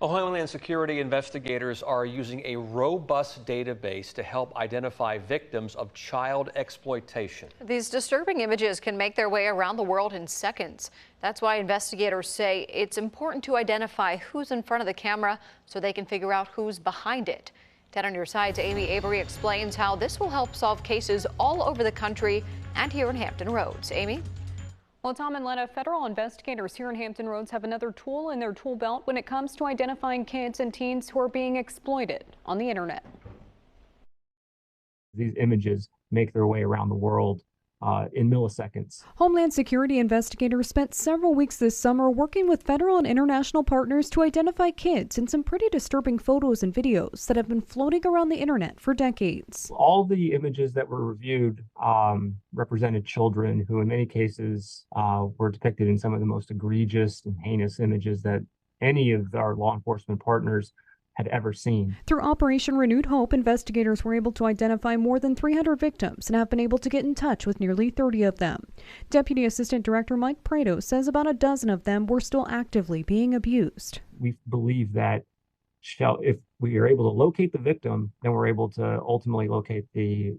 Well, Homeland Security investigators are using a robust database to help identify victims of child exploitation. These disturbing images can make their way around the world in seconds. That's why investigators say it's important to identify who's in front of the camera so they can figure out who's behind it. 10 on your side's Amy Avery explains how this will help solve cases all over the country and here in Hampton Roads. Amy? Well, Tom and Lena, federal investigators here in Hampton Roads have another tool in their tool belt when it comes to identifying kids and teens who are being exploited on the internet. These images make their way around the world in milliseconds. Homeland Security investigators spent several weeks this summer working with federal and international partners to identify kids in some pretty disturbing photos and videos that have been floating around the internet for decades. All the images that were reviewed represented children who in many cases were depicted in some of the most egregious and heinous images that any of our law enforcement partners had ever seen. Through Operation Renewed Hope, investigators were able to identify more than 300 victims and have been able to get in touch with nearly 30 of them. Deputy Assistant Director Mike Prado says about a dozen of them were still actively being abused. We believe that if we are able to locate the victim, then we're able to ultimately locate the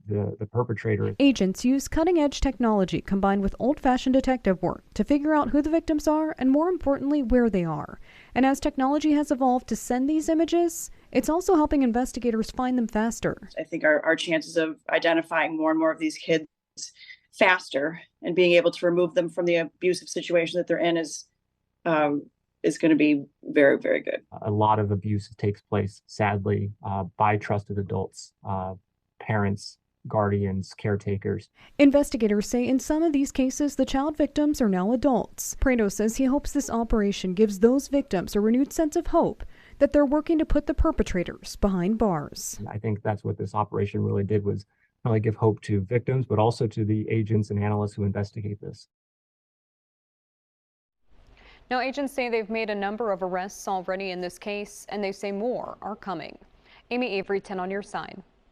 perpetrator. Agents use cutting-edge technology combined with old-fashioned detective work to figure out who the victims are and, more importantly, where they are. And as technology has evolved to send these images, it's also helping investigators find them faster. I think our chances of identifying more and more of these kids faster and being able to remove them from the abusive situation that they're in is going to be very, very good. A lot of abuse takes place, sadly, by trusted adults, parents, guardians, caretakers. Investigators say in some of these cases, the child victims are now adults. Prado says he hopes this operation gives those victims a renewed sense of hope that they're working to put the perpetrators behind bars. I think that's what this operation really did, was not only give hope to victims, but also to the agents and analysts who investigate this. Now, agents say they've made a number of arrests already in this case, and they say more are coming. Amy Avery, 10 on your side.